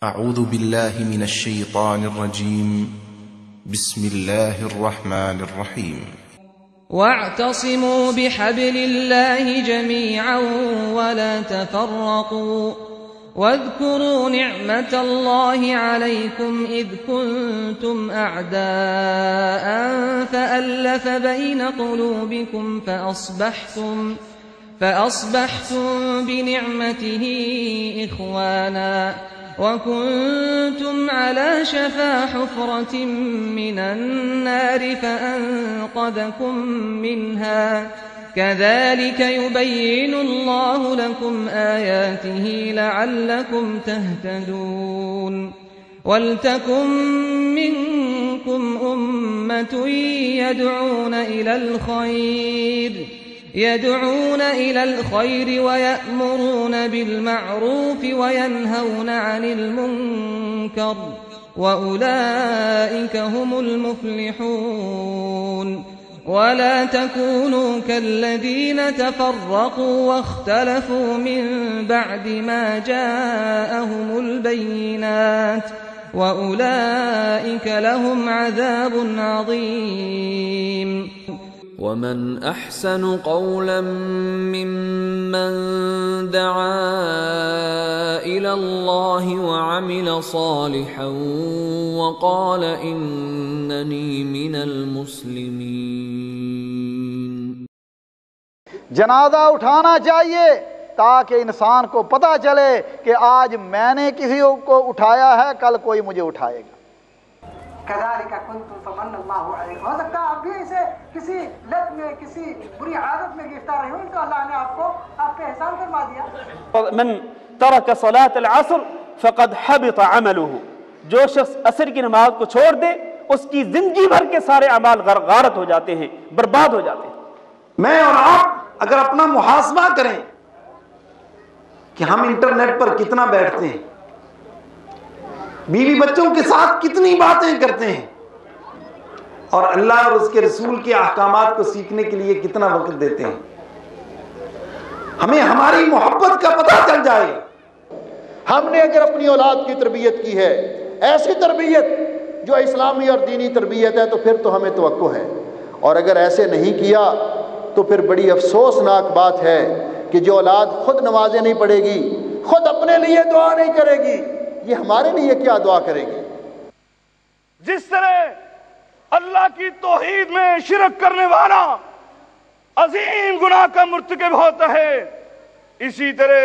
أعوذ بالله من الشيطان الرجيم. بسم الله الرحمن الرحيم. واعتصموا بحبل الله جميعا ولا تفرقوا واذكروا نعمة الله عليكم إذ كنتم أعداء فألف بين قلوبكم فأصبحتم بنعمته إخوانا وكنتم على شفا حفرة من النار فأنقذكم منها كذلك يبين الله لكم آياته لعلكم تهتدون ولتكن منكم أمة يدعون إلى الخير ويأمرون بالمعروف وينهون عن المنكر وأولئك هم المفلحون ولا تكونوا كالذين تفرقوا واختلفوا من بعد ما جاءهم البينات وأولئك لهم عذاب عظيم. ومن أحسن قولا ممن دعا إلى الله وعمل صالحا وقال إنني من المسلمين. جنازہ اٹھانا چاہیے تاکہ انسان کو پتہ چلے کہ آج میں نے کسی کو اٹھایا ہے، کل کوئی مجھے اٹھائے گا. كذلك كنتم فمن الله عليكم. ہو سکتا ہے آپ بھی اسے کسی لت میں کسی بری عادت میں گرفتار رہے ہوں تو اللہ نے آپ پہ احسان فرما دیا. من ترک صلاة العصر فقد حبط عمله. جو شخص عصر کی نماز کو چھوڑ دے اس کی زندگی بھر کے سارے اعمال غارت ہو جاتے ہیں، برباد ہو جاتے ہیں. میں اور آپ اگر اپنا محاسبہ کریں کہ ہم انٹرنیٹ پر کتنا بیٹھتے ہیں، بیوی بچوں کے ساتھ کتنی باتیں کرتے ہیں، اور اللہ اور اس کے رسول کے احکامات کو سیکھنے کے لیے کتنا وقت دیتے ہیں، ہمیں ہماری محبت کا پتہ چل جائے. ہم نے اگر اپنی اولاد کی تربیت کی ہے ایسی تربیت جو اسلامی اور دینی تربیت ہے تو پھر تو ہمیں توقع ہے، اور اگر ایسے نہیں کیا تو پھر بڑی افسوسناک بات ہے کہ جو اولاد خود نمازیں نہیں پڑھے گی، خود اپنے لیے دعا نہیں کرے گی، یہ ہمارے لیے کیا دعا کرے گی. جس طرح اللہ کی توحید میں شرک کرنے والا عظیم گناہ کا مرتکب ہوتا ہے، اسی طرح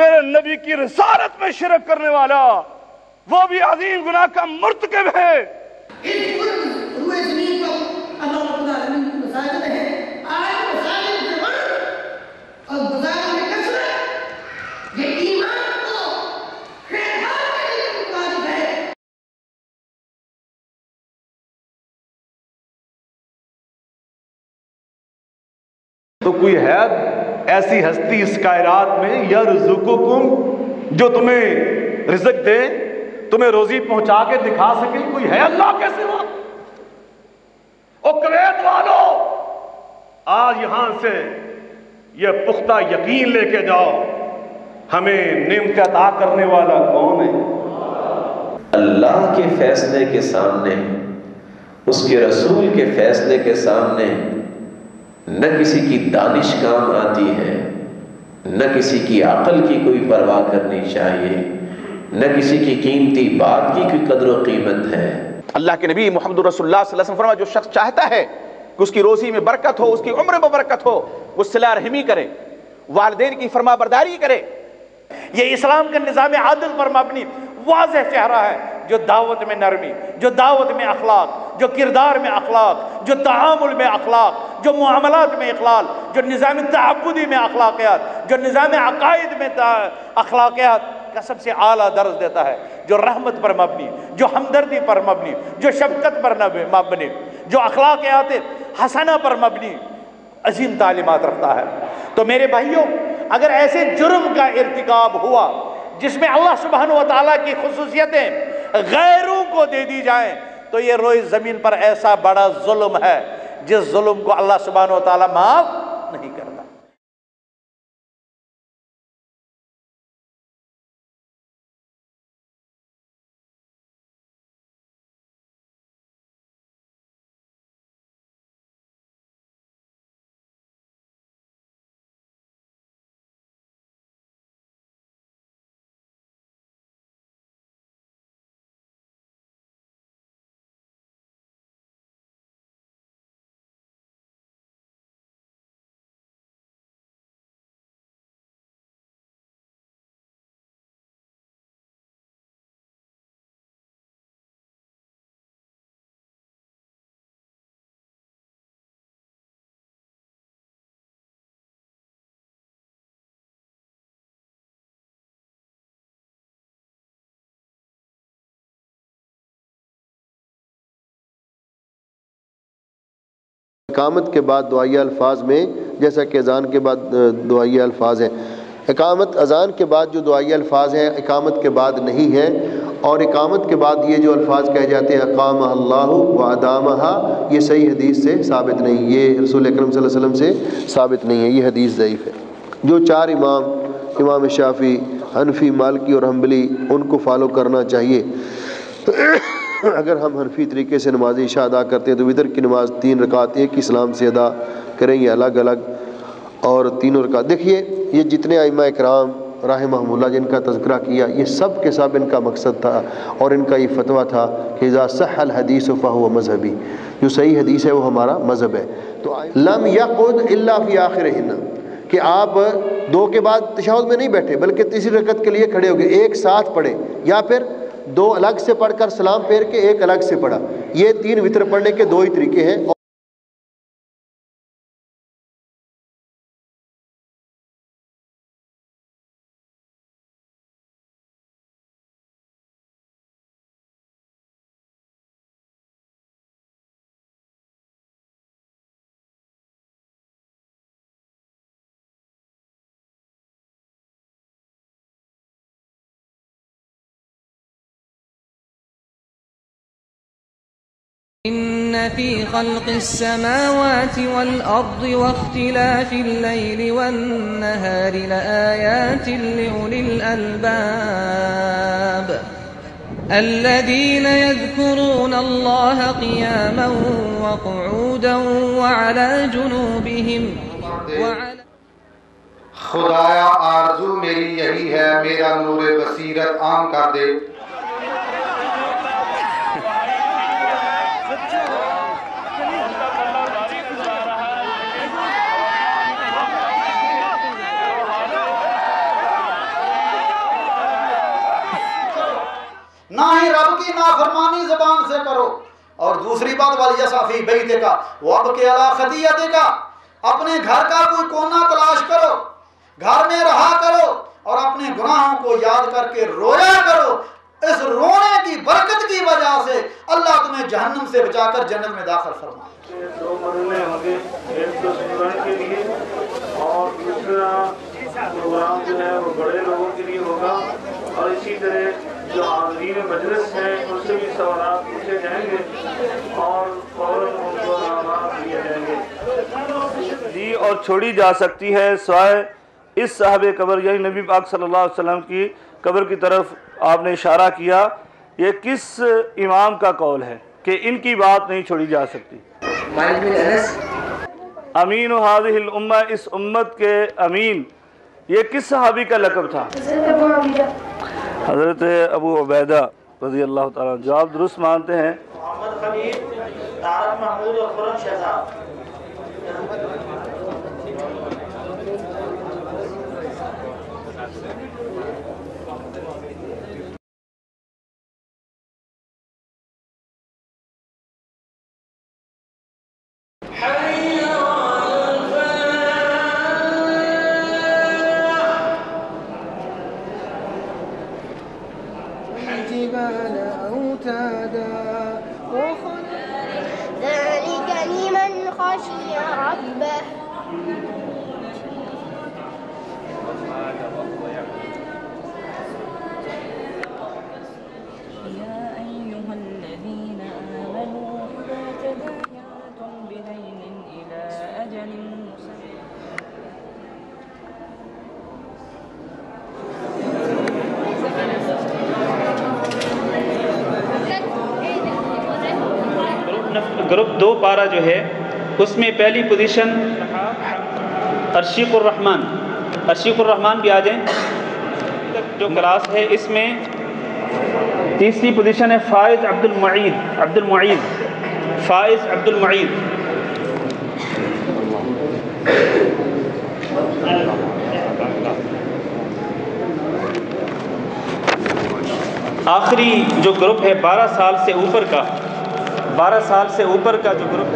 میرے نبی کی رسالت میں شرک کرنے والا وہ بھی عظیم گناہ کا مرتکب ہے. تو کوئی ہے ایسی ہستی اس کائنات میں یرزقکم جو تمہیں رزق دے، تمہیں روزی پہنچا کے دکھا سکے؟ کوئی ہے اللہ کے سوا؟ او کویت والو، آج یہاں سے یہ پختہ یقین لے کے جاؤ، ہمیں نعمت عطا کرنے والا کون ہے؟ اللہ کے فیصلے کے سامنے، اس کے رسول کے فیصلے کے سامنے نہ کسی کی دانش کام آتی ہے، نہ کسی کی عقل کی کوئی پرواہ کرنی چاہیے، نہ کسی کی قیمتی بات کی کوئی قدر و قیمت ہے. اللہ کے نبی محمد رسول اللہ صلی اللہ علیہ وسلم فرمایا جو شخص چاہتا ہے کہ اس کی روزی میں برکت ہو، اس کی عمر میں برکت ہو، وہ صلہ رحمی کرے، والدین کی فرما برداری کرے. یہ اسلام کا نظام عادل پر مبنی واضح چہرہ ہے، جو دعوت میں نرمی، جو دعوت میں اخلاق، جو کردار میں اخلاق، جو تعامل میں اخلاق، جو معاملات میں اخلاق، جو نظام تعبدی میں اخلاقیات، جو نظام عقائد میں اخلاقیات کا سب سے اعلیٰ درس دیتا ہے، جو رحمت پر مبنی، جو ہمدردی پر مبنی، جو شفقت پر مبنی، جو اخلاقیات حسنہ پر مبنی عظیم تعلیمات رکھتا ہے. تو میرے بھائیوں، اگر ایسے جرم کا ارتکاب ہوا جس میں اللہ سبحانہ و تعالیٰ کی خصوصیتیں غیروں کو دے دی جائیں تو یہ روئے زمین پر ایسا بڑا ظلم ہے جس ظلم کو اللہ سبحانہ و تعالیٰ معاف نہیں کرتا. اقامت کے بعد دعائیہ الفاظ میں جیسا کہ اذان کے بعد دعائیہ الفاظ ہیں، اذان کے بعد جو دعائیہ الفاظ ہیں اقامت کے بعد نہیں ہیں، اور اقامت کے بعد یہ جو الفاظ کہے جاتے ہیں اقامہ اللہ و ادامہا، یہ صحیح حدیث سے ثابت نہیں، یہ رسول اکرم صلی اللہ علیہ وسلم سے ثابت نہیں ہے، یہ حدیث ضعیف ہے۔ جو چار امام شافعی، حنفی، مالکی اور حنبلی، ان کو فالو کرنا چاہیے۔ اگر ہم حنفی طریقے سے نماز عشاء ادا کرتے ہیں تو وتر کی نماز 3 رکعت ایک ہی سلام سے ادا کریں گے الگ الگ، اور تینوں رکعت۔ دیکھیے یہ جتنے ائمہ اکرام رحمہم اللہ جن کا تذکرہ کیا، یہ سب کے سب ان کا مقصد تھا اور ان کا یہ فتویٰ تھا کہ اذا صح الحدیث فہو مذہبی، جو صحیح حدیث ہے وہ ہمارا مذہب ہے۔ تو لم یقعد الا فی آخرہن، کہ آپ 2 کے بعد تشہد میں نہیں بیٹھے بلکہ تیسری رکعت کے لیے کھڑے ہو گئے، ایک ساتھ پڑھے، یا پھر 2 الگ سے پڑھ کر سلام پھیر کے ایک الگ سے پڑھا۔ یہ 3 وتر پڑھنے کے 2 ہی طریقے ہیں۔ إن في خلق السماوات والأرض واختلاف الليل والنهار لآيات لأولي الألباب الذين يذكرون الله قياما وقعودا وعلى جنوبهم خدایا آرزو میری یہی ہے، میرا نور بصیرت عام کر دے۔ نہ ہی رب کی نافرمانی زبان سے کرو، اور دوسری بات وَلْيَسْعَ فِي بَيْتِكَ وَابْكِ عَلَىٰ خَطِيئَتِكَ، اپنے گھر کا کوئی کونا تلاش کرو، گھر میں رہا کرو اور اپنے گناہوں کو یاد کر کے رویا کرو۔ اس رونے کی برکت کی وجہ سے اللہ تمہیں جہنم سے بچا کر جنت میں داخل فرمائے۔ 2 مرحلے ہوں گے، ایک تو اسٹوڈنٹ کے لیے اور دوسرا پروگرام جو ہے وہ بڑے لوگوں کے لیے ہوگا، اور اسی طرح جو حاضرین مجلس ہیں ان سے بھی سوالات پوچھے جائیں گے اور فوراً ان کو انعامات دیے جائیں گے جی، اور چھوڑی جا سکتی ہے سوائے اس صاحب قبر یعنی نبی پاک صلی اللہ علیہ وسلم کی قبر کی طرف آپ نے اشارہ کیا۔ یہ کس امام کا قول ہے کہ ان کی بات نہیں چھوڑی جا سکتی؟ امین هذه الامہ، اس امت کے امین، یہ کس صحابی کا لقب تھا؟ حضرت ابو عبیدہ رضی اللہ تعالیٰ۔ جواب درست مانتے ہیں؟ محمد خلیل، طارق محمود اور خرم شہزاد۔ ذلك لمن خشي ربه يا أيها الذين آمنوا إذا تداينتم بدين إلى أجل مسمى گروپ 2 پارہ جو ہے اس میں پہلی پوزیشن ارشیق الرحمن بھی آ جائیں۔ جو کلاس ہے اس میں تیسری پوزیشن ہے فائز عبد المعید۔ آخری جو گروپ ہے 12 سال سے اوپر کا جو گروپ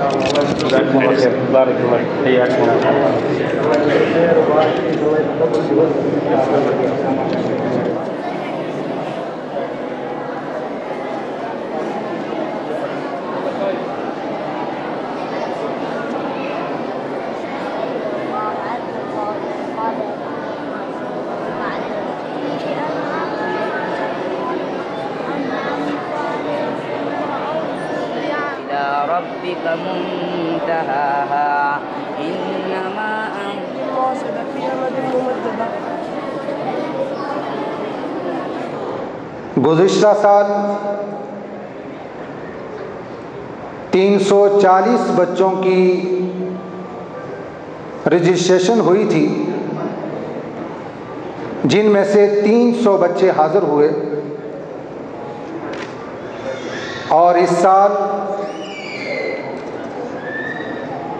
ربك منتهاها إنما گزشتہ سال 340 بچوں کی رجسٹریشن ہوئی تھی، جن میں سے 300 بچے حاضر ہوئے، اور اس سال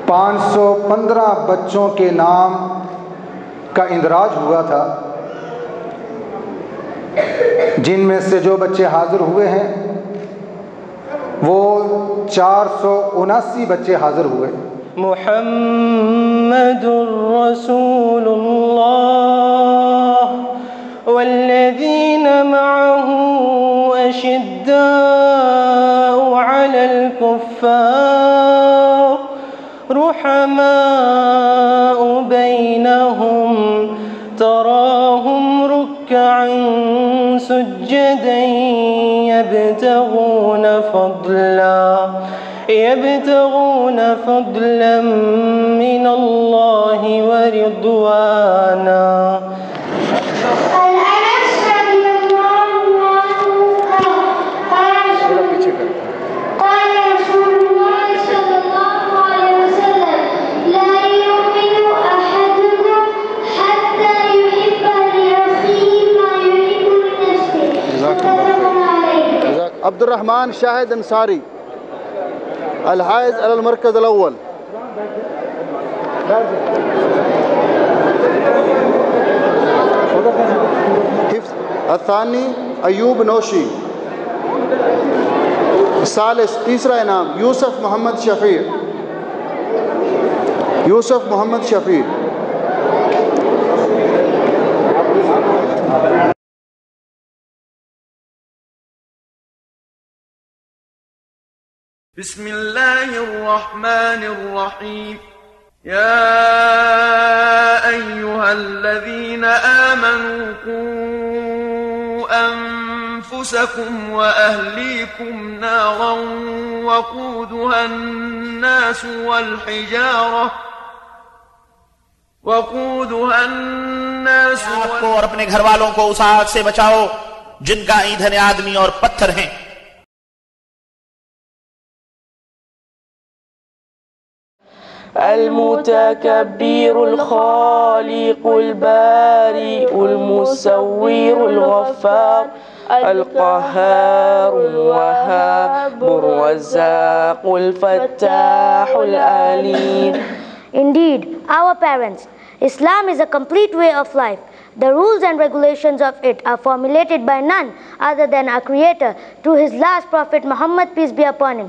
515 بچوں کے نام کا اندراج ہوا تھا، جن میں سے جو بچے حاضر ہوئے ہیں وہ 479 بچے حاضر ہوئے۔ محمد رسول اللہ والذین معه أشداء على الكفار رحماء بينهم تراهم ركعا سجدا يبتغون فضلا من الله ورضوانا۔ عبد الرحمن شاہد انصاری، الحائز علی المرکز الاول۔ الثانی ایوب نوشی۔ ثالث تیسرا انعام یوسف محمد شفیع۔ بسم الله الرحمن الرحيم يا أيها الذين آمنوا قوا أنفسكم وأهليكم نارا وقودها الناس آپ کو اور اپنے گھر والوں کو اس آگ سے بچاؤ جن کا ایندھن آدمی اور پتھر ہیں۔ المتكبر الخالق البارئ المصور الغفار القهار الوهاب الرزاق الفتاح العليم۔ Indeed, our parents, Islam is a complete way of life. The rules and regulations of it are formulated by none other than our Creator through His last Prophet Muhammad, peace be upon him.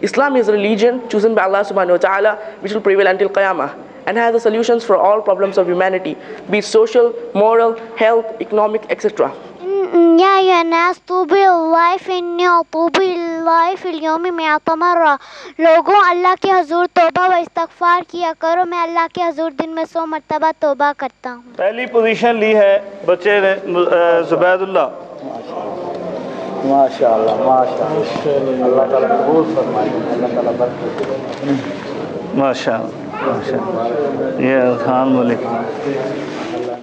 Islam is a religion chosen by Allah subhanahu wa ta'ala which will prevail until Qiyamah and has the solutions for all problems of humanity, be it social, moral, health, economic, etc. يا أيها الناس طوبوا الله فإني أتوب إلى الله في اليوم 100 مرة۔ لوگوں اللہ کے حضور توبہ و استغفار کیا کرو، میں اللہ کے حضور دن میں 100 مرتبہ توبہ کرتا ہوں۔ پہلی پوزیشن لی ہے بچے نے زبید اللہ۔ ماشاءاللہ ماشاءاللہ، اللہ تعالیٰ قبول فرمائے، اللہ تعالیٰ برکت دے۔ ماشاءاللہ، یہ خان ملک۔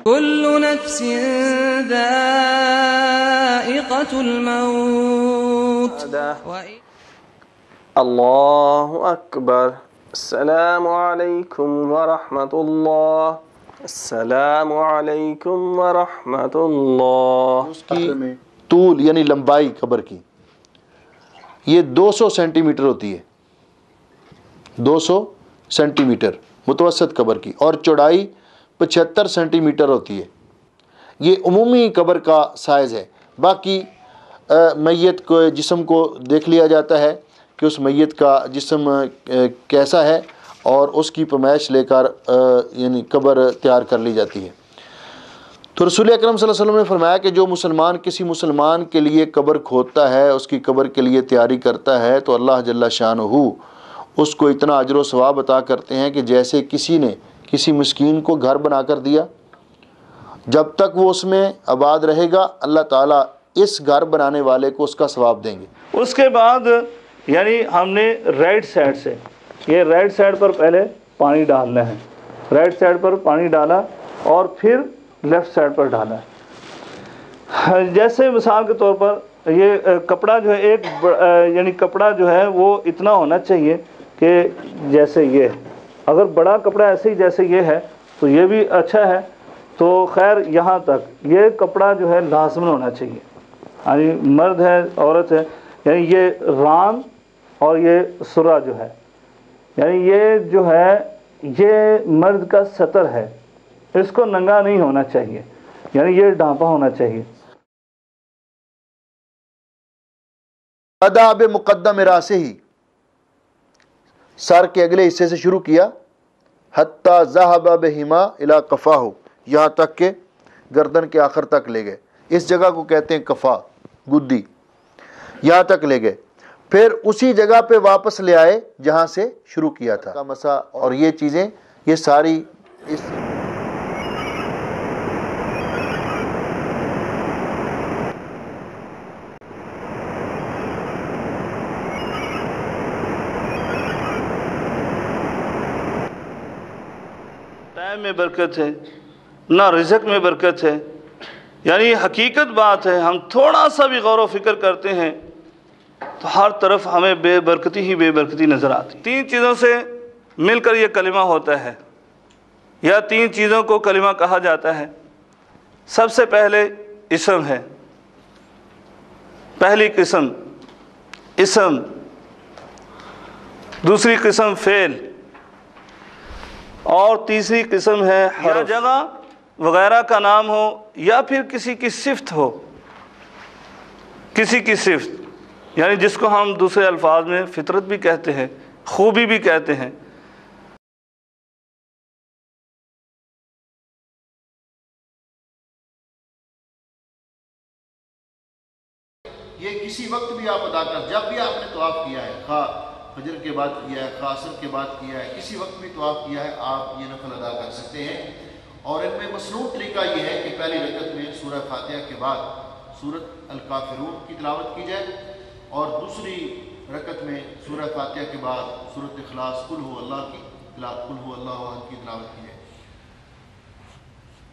كل نفس ذائقة الموت۔ اللہ اکبر۔ السلام علیکم ورحمۃ اللہ۔ السلام علیکم ورحمۃ اللہ۔ اس کی طول یعنی لمبائی قبر کی یہ 200 سینٹی میٹر ہوتی ہے، 200 سینٹی میٹر متوسط قبر کی، اور چوڑائی 75 سینٹی میٹر ہوتی ہے۔ یہ عمومی قبر کا سائز ہے۔ باقی میت کو جسم کو دیکھ لیا جاتا ہے کہ اس میت کا جسم کیسا ہے، اور اس کی پیمائش لے کر یعنی قبر تیار کر لی جاتی ہے۔ تو رسول اکرم صلی اللہ علیہ وسلم نے فرمایا کہ جو مسلمان کسی مسلمان کے لیے قبر کھودتا ہے، اس کی قبر کے لیے تیاری کرتا ہے، تو اللہ جل شانہ اس کو اتنا اجر و ثواب عطا کرتے ہیں کہ جیسے کسی نے کسی مسکین کو گھر بنا کر دیا، جب تک وہ اس میں آباد رہے گا اللہ تعالیٰ اس گھر بنانے والے کو اس کا ثواب دیں گے۔ اس کے بعد یعنی ہم نے رائٹ سائڈ سے، یہ رائٹ سائڈ پر پہلے پانی ڈالنا ہے، رائٹ سائڈ پر پانی ڈالا اور پھر لیفٹ سائڈ پر ڈالا. جیسے مثال کے طور پر یہ کپڑا جو ہے یعنی کپڑا جو ہے وہ اتنا ہونا چاہیے کہ جیسے یہ، اگر بڑا کپڑا ایسے ہی جیسے یہ ہے تو یہ بھی اچھا ہے. تو خیر یہاں تک یہ کپڑا جو ہے لازمن ہونا چاہیے، یعنی مرد ہے عورت ہے، یعنی یہ ران اور یہ سرا جو ہے، یعنی یہ جو ہے یہ مرد کا سطر ہے، اس کو ننگا نہیں ہونا چاہیے، یعنی یہ ڈھانپا ہونا چاہیے. ادا بمقدم راسے ہی، سر کے اگلے حصے سے شروع کیا، حتی ذہب بہما الی قفاہ، یہاں تک کہ گردن کے آخر تک لے گئے. اس جگہ کو کہتے ہیں کفا، گدی، یہاں تک لے گئے. پھر اسی جگہ پہ واپس لے آئے جہاں سے شروع کیا تھا. مسا اور یہ چیزیں یہ ساری اس ٹائم میں برکت ہے، نہ رزق میں برکت ہے. یعنی حقیقت بات ہے، ہم تھوڑا سا بھی غور و فکر کرتے ہیں تو ہر طرف ہمیں بے برکتی ہی بے برکتی نظر آتی. 3 چیزوں سے مل کر یہ کلمہ ہوتا ہے، یا 3 چیزوں کو کلمہ کہا جاتا ہے. سب سے پہلے اسم ہے، پہلی قسم اسم، دوسری قسم فعل، اور تیسری قسم ہے حرف. یا جگہ وغیرہ کا نام ہو یا پھر کسی کی صفت ہو، کسی کی صفت، یعنی جس کو ہم دوسرے الفاظ میں فطرت بھی کہتے ہیں، خوبی بھی کہتے ہیں. یہ کسی وقت بھی آپ ادا کر، جب بھی آپ نے طواف کیا ہے، خواہ فجر کے بعد کیا ہے، خواہ عصر کے بعد کیا ہے، کسی وقت بھی طواف کیا ہے، آپ یہ نفل ادا کر سکتے ہیں. اور ان میں مصنون طریقہ یہ ہے کہ پہلی رکعت میں سورہ فاتحہ کے بعد سورۃ الکافرون کی تلاوت کی جائے، اور دوسری رکعت میں سورہ فاتحہ کے بعد سورۃ اخلاص قل هو اللہ کی تلاوت، قل هو اللہ احد کی تلاوت کی جائے.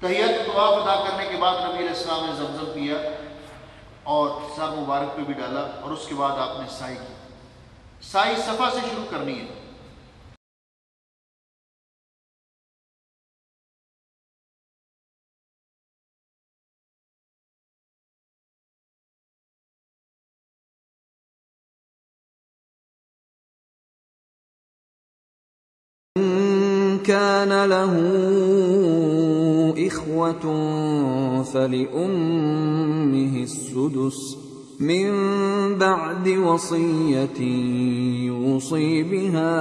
تحیۃ طواف ادا کرنے کے بعد نبی علیہ السلام نے زمزم پیا اور سر مبارک پہ بھی ڈالا، اور اس کے بعد آپ نے سعی کی. سعی صفا سے شروع کرنی ہے. كان له إخوة فلأمه السدس من بعد وصية يوصي بها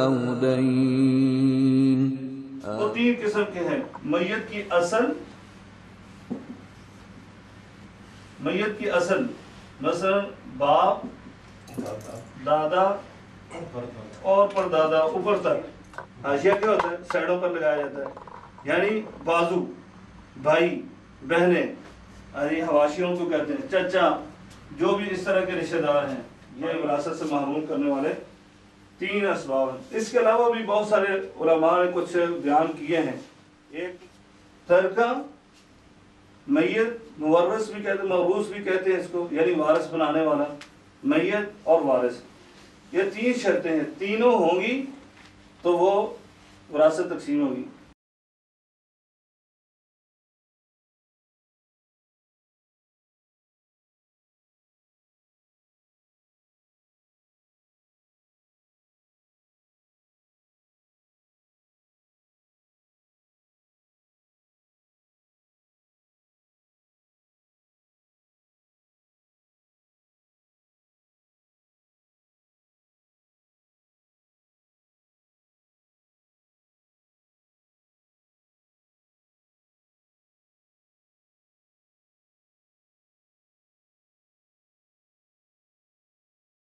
أو دين. وہ 3 قسم کے ہیں. میت کی اصل، میت کی اصل مثلا باپ، دادا اور پردادا، اوپر تک. حاشیہ کیا ہوتا ہے؟ سائڈوں پر لگایا جاتا ہے، یعنی بازو، بھائی، بہنیں، یعنی حواشیوں کو کہتے ہیں، چچا، جو بھی اس طرح کے رشتہ دار ہیں، یہ وراثت سے محروم کرنے والے 3 اسباب ہیں. اس کے علاوہ بھی بہت سارے علماء نے کچھ بیان کیے ہیں. ایک ترکہ، میت، مورث بھی کہتے ہیں، موروث بھی کہتے ہیں اس کو، یعنی وارث بنانے والا، میت اور وارث. یہ 3 شرطیں ہیں، تینوں ہوں گی تو وہ وراثت تقسیم ہوگی.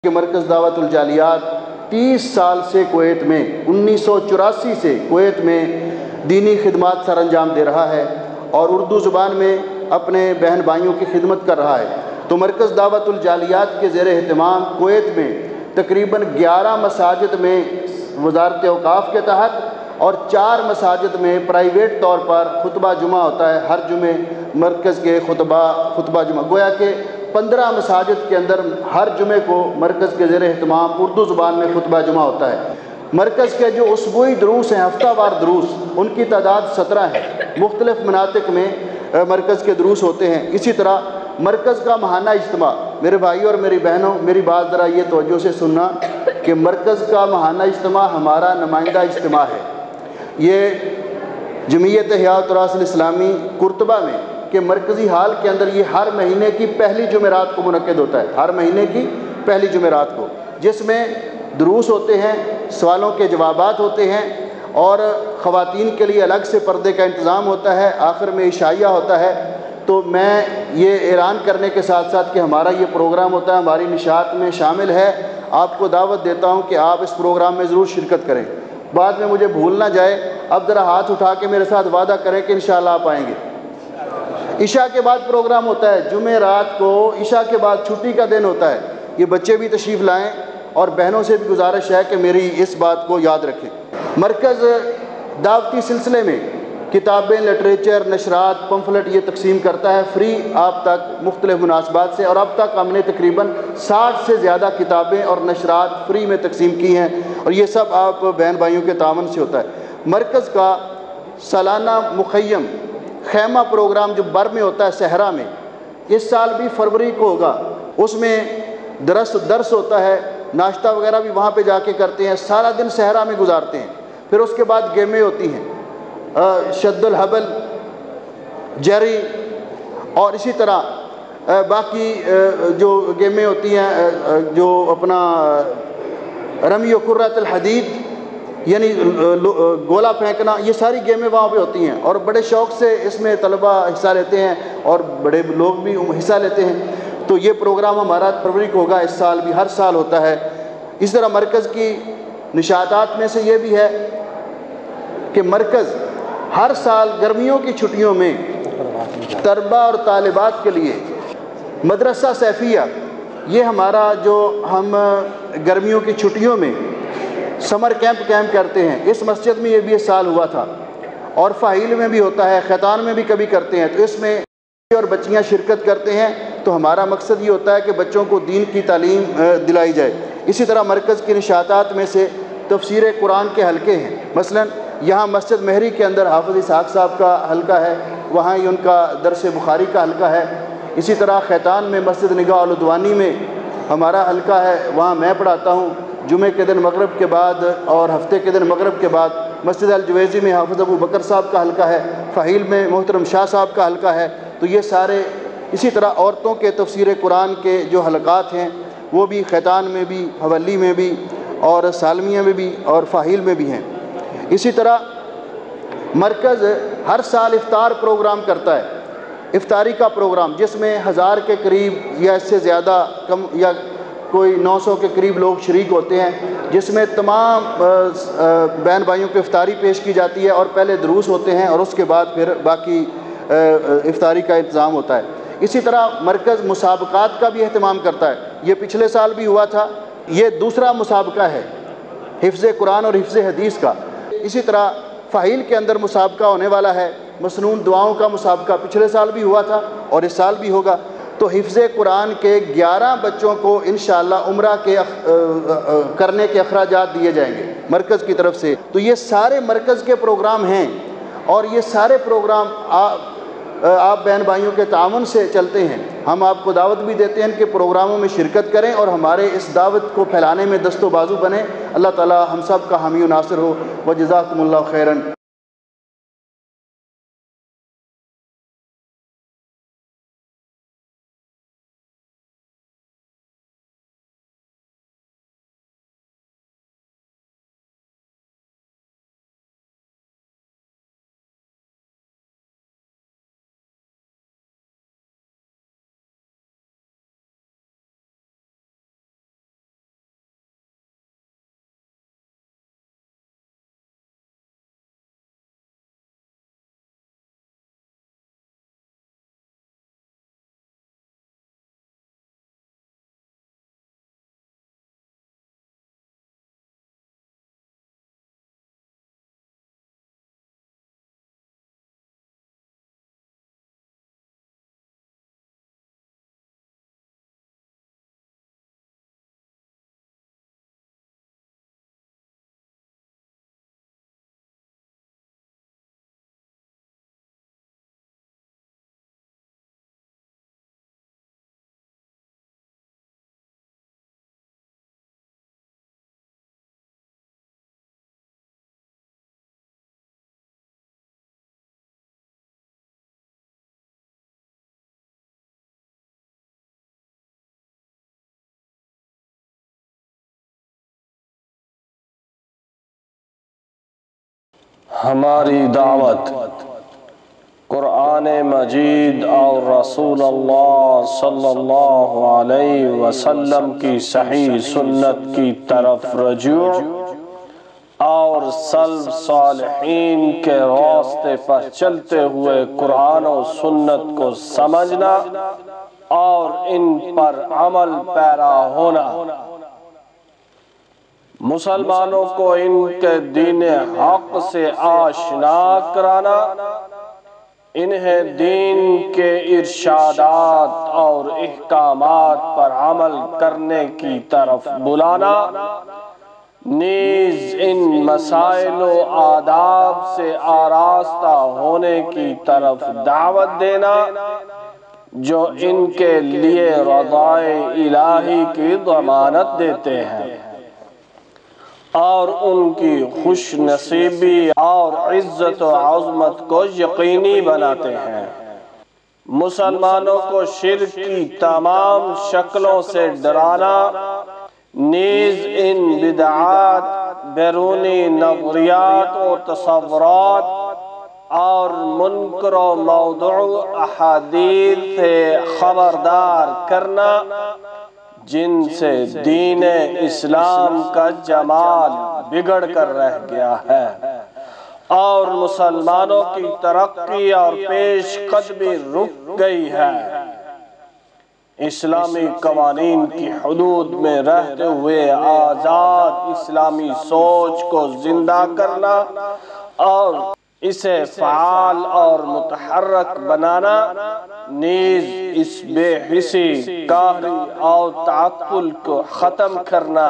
کہ مرکز دعوت الجالیات 30 سال سے کویت میں، 1984 سے کویت میں دینی خدمات سر انجام دے رہا ہے اور اردو زبان میں اپنے بہن بھائیوں کی خدمت کر رہا ہے. تو مرکز دعوت الجالیات کے زیر اہتمام کویت میں تقریباً 11 مساجد میں وزارت اوقاف کے تحت اور 4 مساجد میں پرائیویٹ طور پر خطبہ جمعہ ہوتا ہے. ہر جمعے مرکز کے خطبہ جمعہ، گویا کہ 15 مساجد کے اندر ہر جمعے کو مرکز کے زیر اہتمام اردو زبان میں خطبہ جمعہ ہوتا ہے. مرکز کے جو اسبوعی دروس ہیں، ہفتہ وار دروس، ان کی تعداد 17 ہے. مختلف مناطق میں مرکز کے دروس ہوتے ہیں. اسی طرح مرکز کا ماہانہ اجتماع، میرے بھائیوں اور میری بہنوں میری بات ذرا یہ توجہ سے سننا کہ مرکز کا ماہانہ اجتماع ہمارا نمائندہ اجتماع ہے. یہ جمعیت احیاء التراث الاسلامی قرطبہ میں کہ مرکزی ہال کے اندر یہ ہر مہینے کی پہلی جمعرات کو منعقد ہوتا ہے، ہر مہینے کی پہلی جمعرات کو، جس میں دروس ہوتے ہیں، سوالوں کے جوابات ہوتے ہیں اور خواتین کے لیے الگ سے پردے کا انتظام ہوتا ہے. آخر میں عشائیہ ہوتا ہے. تو میں یہ اعلان کرنے کے ساتھ ساتھ کہ ہمارا یہ پروگرام ہوتا ہے، ہماری نشاط میں شامل ہے، آپ کو دعوت دیتا ہوں کہ آپ اس پروگرام میں ضرور شرکت کریں. بعد میں مجھے بھول نہ جائے، اب ذرا ہاتھ اٹھا کے میرے ساتھ وعدہ کریں کہ انشاءاللہ آپ آئیں گے. عشاء کے بعد پروگرام ہوتا ہے، جمعہ رات کو عشاء کے بعد چھٹی کا دن ہوتا ہے. یہ بچے بھی تشریف لائیں اور بہنوں سے بھی گزارش ہے کہ میری اس بات کو یاد رکھیں. مرکز دعوتی سلسلے میں کتابیں، لٹریچر، نشرات، پمفلٹ یہ تقسیم کرتا ہے فری آپ تک مختلف مناسبات سے، اور اب تک ہم نے تقریباً 60 سے زیادہ کتابیں اور نشرات فری میں تقسیم کی ہیں، اور یہ سب آپ بہن بھائیوں کے تعاون سے ہوتا ہے. مرکز کا سالانہ مخیم خیمہ پروگرام جو بر میں ہوتا ہے صحرا میں، اس سال بھی فروری کو ہوگا. اس میں درس ہوتا ہے، ناشتہ وغیرہ بھی وہاں پہ جا کے کرتے ہیں، سارا دن صحرا میں گزارتے ہیں. پھر اس کے بعد گیمیں ہوتی ہیں، شد الحبل، جری، اور اسی طرح باقی جو گیمیں ہوتی ہیں، جو اپنا رمی و کرۃ الحدید یعنی گولا پھینکنا، یہ ساری گیمیں وہاں پہ ہوتی ہیں اور بڑے شوق سے اس میں طلبہ حصہ لیتے ہیں اور بڑے لوگ بھی حصہ لیتے ہیں. تو یہ پروگرام ہمارا فروری کو ہوگا، اس سال بھی ہر سال ہوتا ہے. اس طرح مرکز کی نشاطات میں سے یہ بھی ہے کہ مرکز ہر سال گرمیوں کی چھٹیوں میں طلبہ اور طالبات کے لیے مدرسہ سیفیہ، یہ ہمارا جو ہم گرمیوں کی چھٹیوں میں سمر کیمپ کرتے ہیں، اس مسجد میں یہ بھی اس سال ہوا تھا، اور فاہیل میں بھی ہوتا ہے، خیتان میں بھی کبھی کرتے ہیں. تو اس میں اور بچیاں شرکت کرتے ہیں. تو ہمارا مقصد یہ ہوتا ہے کہ بچوں کو دین کی تعلیم دلائی جائے. اسی طرح مرکز کی نشاطات میں سے تفسیر قرآن کے حلقے ہیں. مثلا یہاں مسجد مہری کے اندر حافظ اسحاق صاحب کا حلقہ ہے، وہاں ہی ان کا درس بخاری کا حلقہ ہے. اسی طرح خیتان میں مسجد نگاہ الدوانی میں ہمارا حلقہ ہے، وہاں میں پڑھاتا ہوں جمعے کے دن مغرب کے بعد اور ہفتے کے دن مغرب کے بعد. مسجد الجویزی میں حافظ ابو بکر صاحب کا حلقہ ہے، فہیل میں محترم شاہ صاحب کا حلقہ ہے. تو یہ سارے، اسی طرح عورتوں کے تفسیر قرآن کے جو حلقات ہیں وہ بھی خیتان میں بھی، حولی میں بھی، اور سالمیہ میں بھی، اور فاہیل میں بھی ہیں. اسی طرح مرکز ہر سال افطار پروگرام کرتا ہے، افطاری کا پروگرام، جس میں 1000 کے قریب یا اس سے زیادہ کم یا کوئی 900 کے قریب لوگ شریک ہوتے ہیں، جس میں تمام بہن بھائیوں کو افطاری پیش کی جاتی ہے، اور پہلے دروس ہوتے ہیں اور اس کے بعد پھر باقی افطاری کا انتظام ہوتا ہے. اسی طرح مرکز مسابقات کا بھی اہتمام کرتا ہے. یہ پچھلے سال بھی ہوا تھا، یہ دوسرا مسابقہ ہے حفظ قرآن اور حفظ حدیث کا. اسی طرح فاہیل کے اندر مسابقہ ہونے والا ہے، مسنون دعاؤں کا مسابقہ پچھلے سال بھی ہوا تھا اور اس سال بھی ہوگا. تو حفظ قرآن کے 11 بچوں کو انشاءاللہ عمرہ کے کرنے کے اخراجات دیے جائیں گے مرکز کی طرف سے. تو یہ سارے مرکز کے پروگرام ہیں، اور یہ سارے پروگرام آپ بہن بھائیوں کے تعاون سے چلتے ہیں. ہم آپ کو دعوت بھی دیتے ہیں کہ پروگراموں میں شرکت کریں اور ہمارے اس دعوت کو پھیلانے میں دست و بازو بنیں. اللہ تعالی ہم سب کا حامی و ناصر ہو. وجزاکم اللہ خیراً. ہماری دعوت قرآن مجید اور رسول اللہ صلی اللہ علیہ وسلم کی صحیح سنت کی طرف رجوع اور سلف صالحین کے راستے پر چلتے ہوئے قرآن و سنت کو سمجھنا اور ان پر عمل پیرا ہونا، مسلمانوں کو ان کے دین حق سے آشنا کرانا، انہیں دین کے ارشادات اور احکامات پر عمل کرنے کی طرف بلانا، نیز ان مسائل و آداب سے آراستہ ہونے کی طرف دعوت دینا جو ان کے لیے رضائے الہی کی ضمانت دیتے ہیں اور ان کی خوش نصیبی اور عزت و عظمت کو یقینی بناتے ہیں۔ مسلمانوں کو شرک کی تمام شکلوں سے ڈرانا، نیز ان بدعات، بیرونی نظریات و تصورات اور منکر و موضوع احادیث سے خبردار کرنا جن سے دین اسلام کا جمال بگڑ کر رہ گیا ہے اور مسلمانوں کی ترقی اور پیش قدمی رک گئی ہے۔ اسلامی قوانین کی حدود میں رہتے ہوئے آزاد اسلامی سوچ کو زندہ کرنا اور اسے فعال اور متحرک بنانا، نیز اس بے حسی، قہری اور تعطل کو ختم کرنا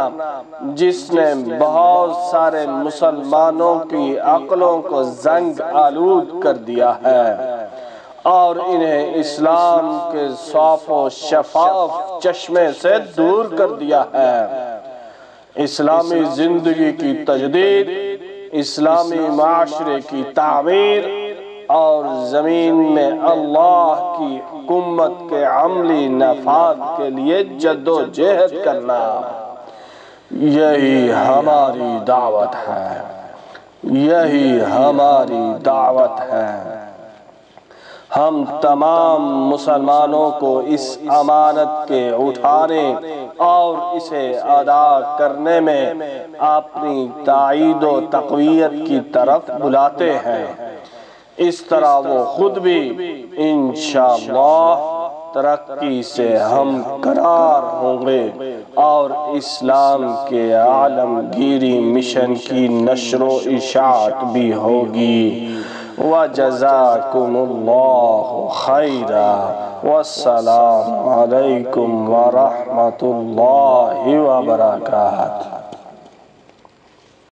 جس نے بہت سارے مسلمانوں کی عقلوں کو زنگ آلود کر دیا ہے اور انہیں اسلام کے صاف و شفاف چشمے سے دور کر دیا ہے۔ اسلامی زندگی کی تجدید، اسلامی معاشرے کی تعمیر اور زمین میں اللہ کی حکومت کے عملی نفاذ کے لیے جد و جہد کرنا، یہی ہماری دعوت ہے، یہی ہماری دعوت ہے۔ ہم تمام مسلمانوں کو اس امانت کے اٹھانے اور اسے ادا کرنے میں اپنی تائید و تقویت کی طرف بلاتے ہیں، اس طرح وہ خود بھی انشاءاللہ ترقی سے ہم قرار ہوں گے اور اسلام کے عالمگیری مشن کی نشر و اشاعت بھی ہوگی۔ وَجَزَاكُمُ اللَّهُ خَيْرًا وَالسَّلَامُ عَلَيْكُمْ وَرَحْمَةُ اللَّهِ وَبَرَكَاتُهُ۔